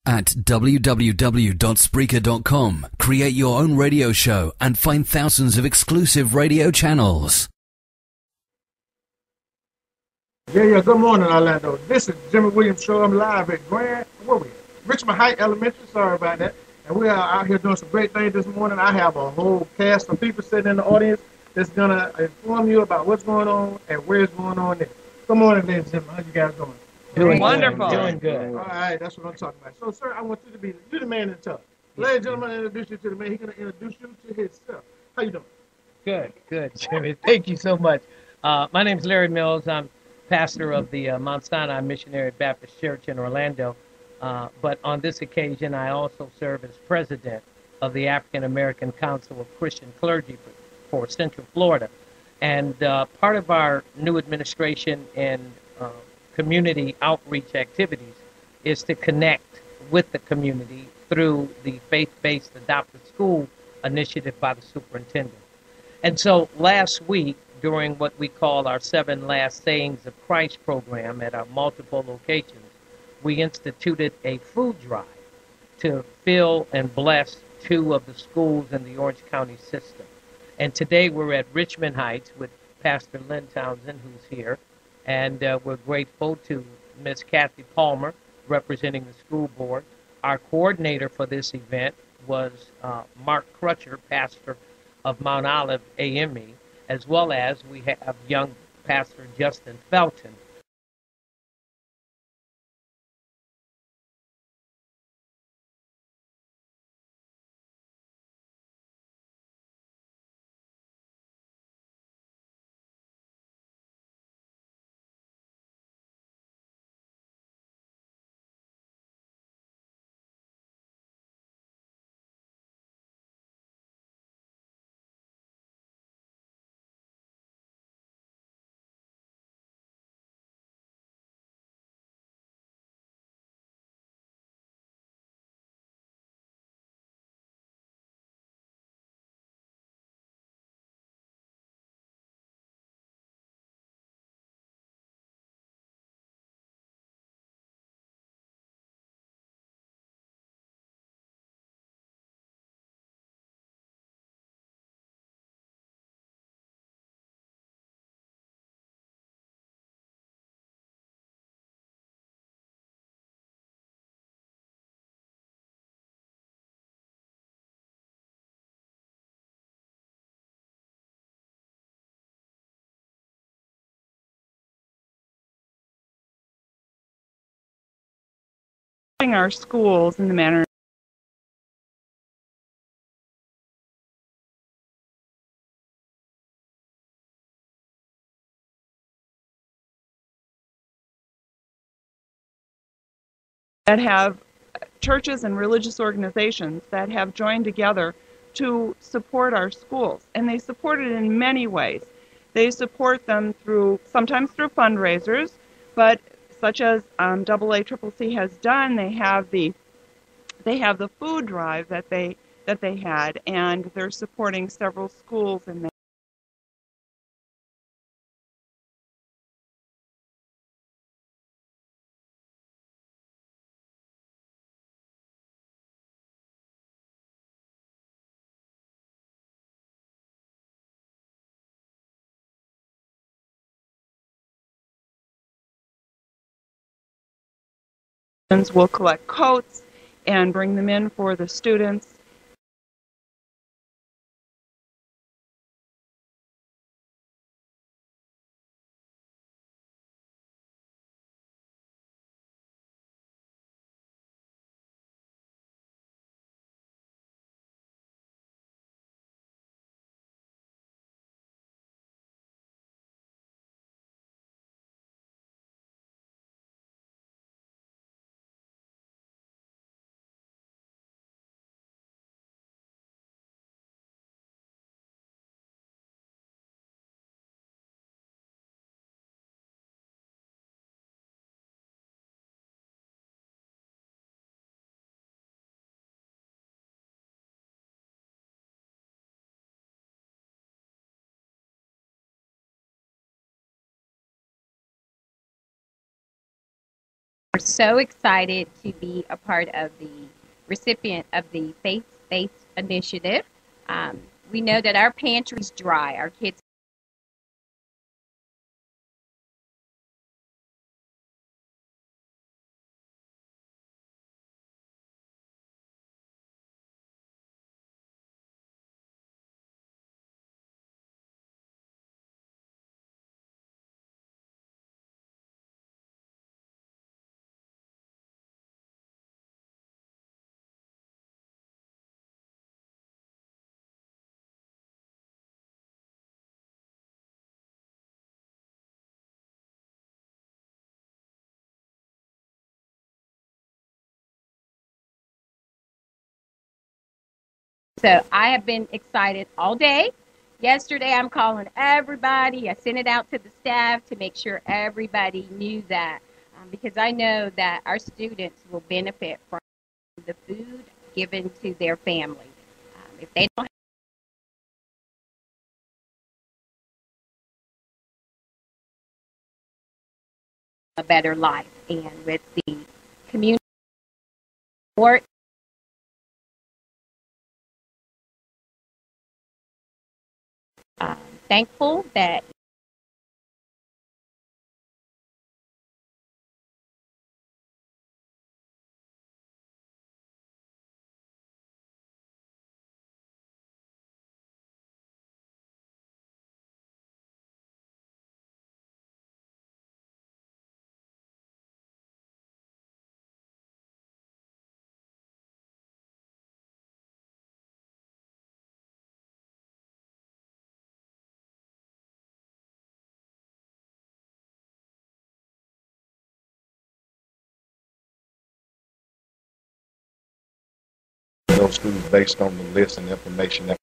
At www.spreaker.com, create your own radio show and find thousands of exclusive radio channels. Yeah. Good morning, Orlando. This is Jimmy Williams Show. I'm live at Richmond Heights Elementary. Sorry about that. And we are out here doing some great things this morning. I have a whole cast of people sitting in the audience that's going to inform you about what's going on and where it's going on there. Good morning, ladies and gentlemen. How you guys doing? Doing wonderful. Doing good. All right, that's what I'm talking about. So, sir, I want you to be the man in touch. Ladies and gentlemen, I introduce you to the man. He's going to introduce you to himself. How you doing? Good, Jimmy. Thank you so much. My name's Larry Mills. I'm pastor of the Mount Sinai Missionary Baptist Church in Orlando. But on this occasion, I also serve as president of the African American Council of Christian Clergy for Central Florida. And part of our new administration and community outreach activities is to connect with the community through the faith-based adopted school initiative by the superintendent. And so last week, during what we call our 7 Last Sayings of Christ program at our multiple locations, we instituted a food drive to fill and bless 2 of the schools in the Orange County system. And today we're at Richmond Heights with Pastor Lynn Townsend, who's here. And we're grateful to Miss Kathy Palmer, representing the school board. Our coordinator for this event was Mark Crutcher, pastor of Mount Olive AME, as well as we have young Pastor Justin Felton. Our schools in the manner that have churches and religious organizations that have joined together to support our schools, and they support it in many ways. They support them sometimes through fundraisers, but such as AACCC has done, they have the food drive that they had, and they're supporting several schools in there. We'll collect coats and bring them in for the students. We're so excited to be a part of the recipient of the Faith Initiative. We know that our pantry's dry. Our kids. So I have been excited all day. Yesterday, I'm calling everybody. I sent it out to the staff to make sure everybody knew that, because I know that our students will benefit from the food given to their family. If they don't have a better life, and with the community support, thankful that those students based on the list and information that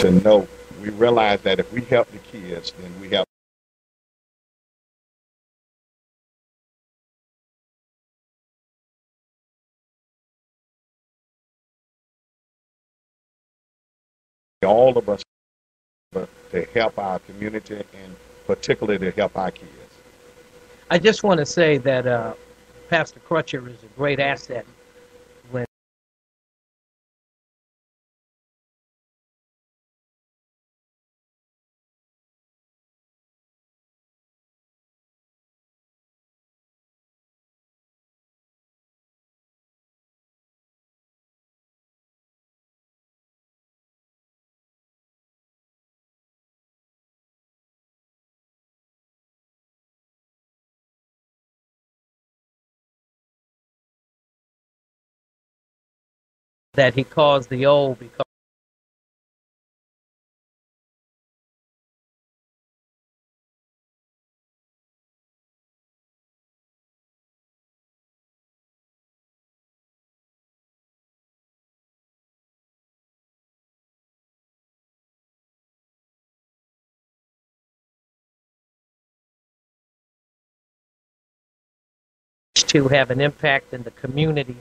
to know. We realize that if we help the kids, then we help all of us to help our community and particularly to help our kids. I just want to say that Pastor Crutcher is a great asset when that he calls the old, because to have an impact in the community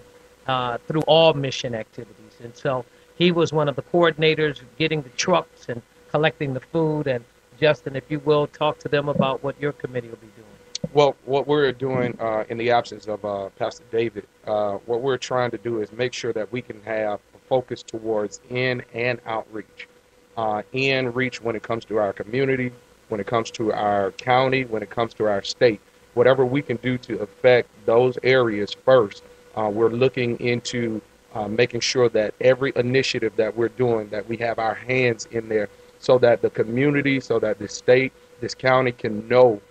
through all mission activities. And so he was one of the coordinators getting the trucks and collecting the food. And Justin, if you will, talk to them about what your committee will be doing. Well, what we're doing in the absence of Pastor David, what we're trying to do is make sure that we can have a focus towards in and outreach. In reach when it comes to our community, when it comes to our county, when it comes to our state. Whatever we can do to affect those areas first, we're looking into making sure that every initiative that we're doing, that we have our hands in there so that the community, so that the state, this county can know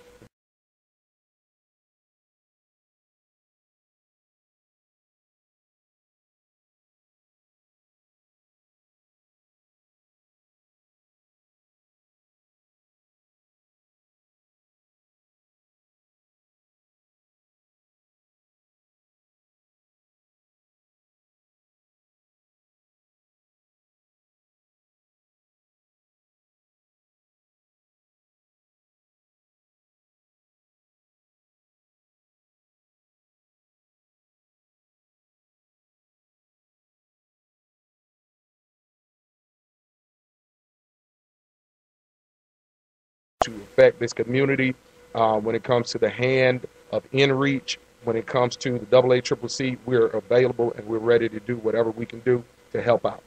to affect this community when it comes to the hand of InReach, when it comes to the AACCC, we're available and we're ready to do whatever we can do to help out.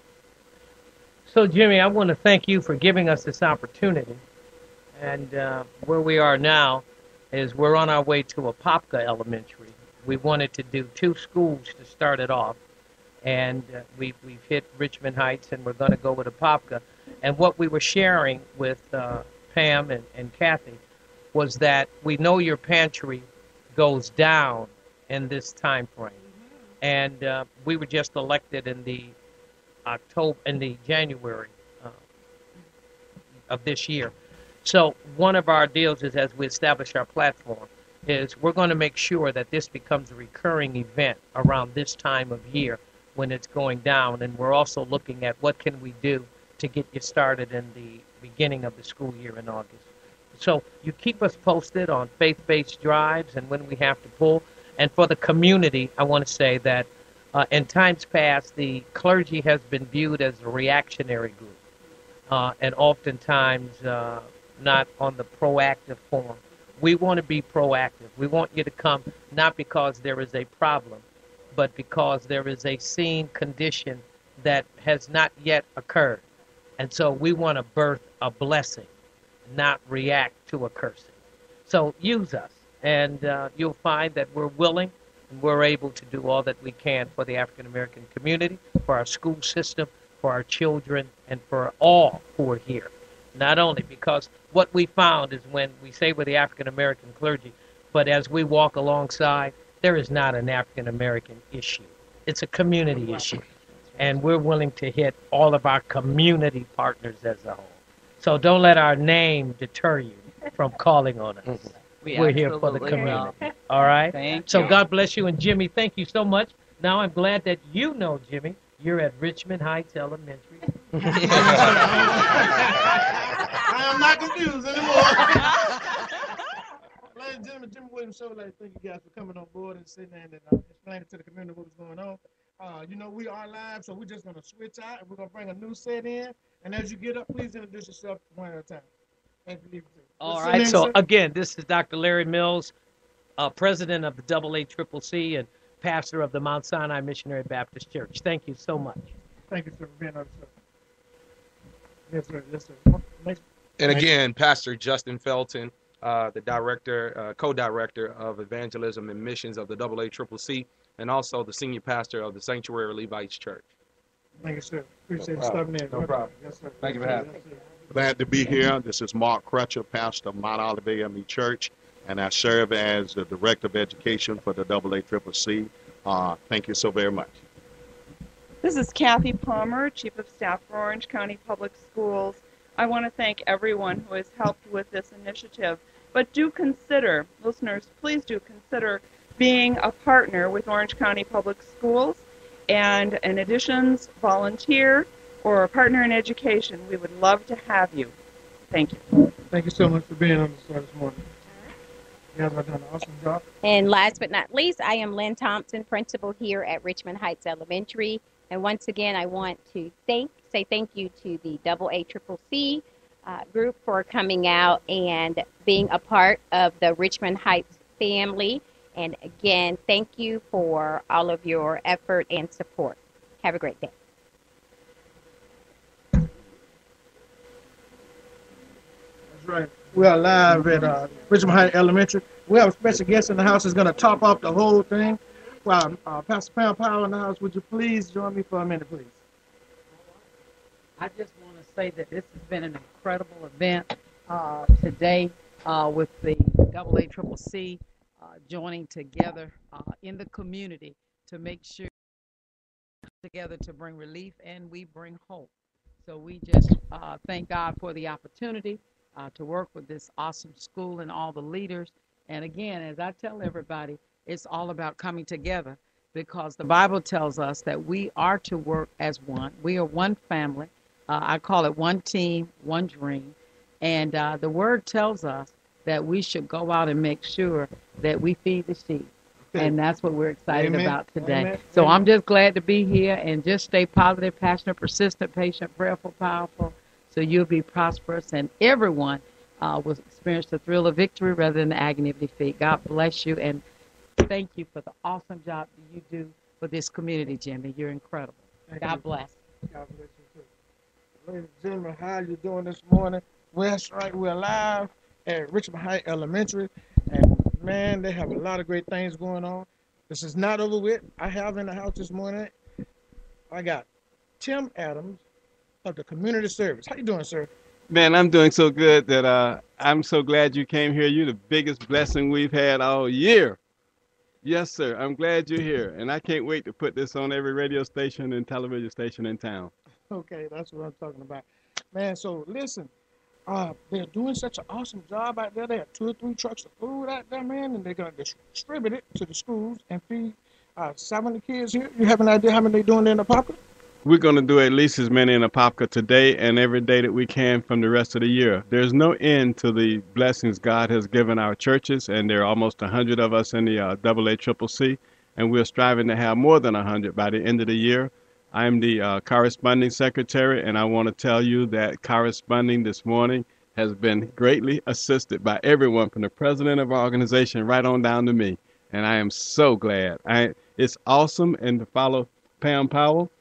So, Jimmy, I want to thank you for giving us this opportunity. And where we are now is we're on our way to Apopka Elementary. We wanted to do 2 schools to start it off. And we've hit Richmond Heights, and we're going to go with Apopka. And what we were sharing with Pam and Kathy was that we know your pantry goes down in this time frame. And we were just elected in the January of this year. So one of our deals is, as we establish our platform, is we're going to make sure that this becomes a recurring event around this time of year when it's going down. And we're also looking at what can we do to get you started in the beginning of the school year in August. So you keep us posted on faith-based drives and when we have to pull. And for the community, I want to say that in times past, the clergy has been viewed as a reactionary group and oftentimes not on the proactive form. We want to be proactive. We want you to come not because there is a problem, but because there is a seen condition that has not yet occurred. And so we want to birth a blessing, not react to a cursing. So use us, and you'll find that we're willing and we're able to do all that we can for the African American community, for our school system, for our children, and for all who are here. Not only because what we found is when we say we're the African American clergy, but as we walk alongside, there is not an African American issue. It's a community issue. And we're willing to hit all of our community partners as a whole. So don't let our name deter you from calling on us. We're here for the community. All right? Thank So you. God bless you. And Jimmy, thank you so much. Now I'm glad that you know, Jimmy, you're at Richmond Heights Elementary. I am not confused anymore. Ladies and gentlemen, Jimmy Williams Show. Like, thank you guys for coming on board and sitting there and explaining to the community what was going on. You know, we are live, so we're just going to switch out and we're going to bring a new set in. And as you get up, please introduce yourself one at a time. Thank you. All right. So, again, this is Dr. Larry Mills, president of the AACCC and pastor of the Mount Sinai Missionary Baptist Church. Thank you so much. Thank you, sir, for being on the show. Yes, sir. Yes, sir. Next. And again, Pastor Justin Felton, the director, co-director of evangelism and missions of the AACCC, and also the senior pastor of the Sanctuary Levites Church. Thank you, sir. Appreciate you stopping in. No problem. Yes, sir. Thank you for having me. Glad to be here. This is Mark Crutcher, pastor of Mount Olive AME Church, and I serve as the director of education for the AACCC. Thank you so very much. This is Kathy Palmer, Chief of Staff for Orange County Public Schools. I want to thank everyone who has helped with this initiative. But do consider, listeners, please do consider being a partner with Orange County Public Schools. And in addition, volunteer or a partner in education. We would love to have you. Thank you. Thank you so much for being on the show this morning. You guys have done an awesome job. And last but not least, I am Lynn Thompson, principal here at Richmond Heights Elementary. And once again, I want to say thank you to the AACCC group for coming out and being a part of the Richmond Heights family. And again, thank you for all of your effort and support. Have a great day. That's right. We are live at Richmond Heights Elementary. We have a special guest in the house who's going to top off the whole thing. Well, Pastor Pam Powell in the house, would you please join me for a minute, please? I just want to say that this has been an incredible event today with the AACCC joining together in the community to make sure together to bring relief and we bring hope. So we just thank God for the opportunity to work with this awesome school and all the leaders. And again, as I tell everybody, it's all about coming together because the Bible tells us that we are to work as one. We are one family. I call it one team, one dream. And the word tells us that we should go out and make sure that we feed the sheep. Okay. And that's what we're excited about today. Amen. So I'm just glad to be here and just stay positive, passionate, persistent, patient, prayerful, powerful, so you'll be prosperous. And everyone will experience the thrill of victory rather than the agony of defeat. God bless you, and thank you for the awesome job that you do for this community, Jimmy. You're incredible. God bless. God bless you too. Ladies and gentlemen, how you doing this morning? Well, that's right. We're live at Richmond Heights Elementary, and man, they have a lot of great things going on. This is not over with. I have in the house this morning, I got Tim Adams of the Community Service. How you doing, sir? Man, I'm doing so good that I'm so glad you came here. You're the biggest blessing we've had all year. Yes, sir. I'm glad you're here, and I can't wait to put this on every radio station and television station in town. Okay, that's what I'm talking about. Man, so listen, they're doing such an awesome job out there. They have 2 or 3 trucks of food out there, man, and they're going to distribute it to the schools and feed 70 kids here. You have an idea how many they're doing there in the Apopka? We're going to do at least as many in Apopka today and every day that we can from the rest of the year. There's no end to the blessings God has given our churches, and there are almost 100 of us in the AACCC, and we're striving to have more than 100 by the end of the year. I'm the corresponding secretary, and I want to tell you that corresponding this morning has been greatly assisted by everyone from the president of our organization right on down to me, and I am so glad. It's awesome, and to follow Pam Powell,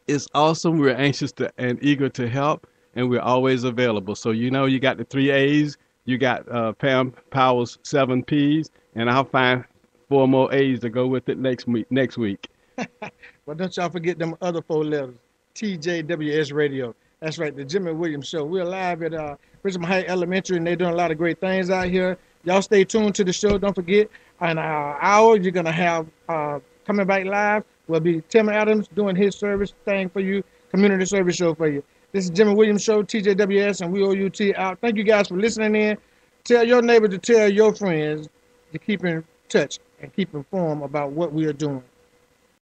it's awesome. We're anxious and eager to help, and we're always available. So you know you got the 3 A's, you got Pam Powell's 7 P's, and I'll find 4 more A's to go with it next week. Well, don't y'all forget them other 4 letters, TJWS Radio. That's right, the Jimmy Williams Show. We're live at Richmond Heights Elementary, and they're doing a lot of great things out here. Y'all stay tuned to the show. Don't forget, in an hour, you're going to have coming back live will be Tim Adams doing his service thing for you, community service show for you. This is Jimmy Williams Show, TJWS, and we OUT out. Thank you guys for listening in. Tell your neighbor to tell your friends to keep in touch and keep informed about what we are doing.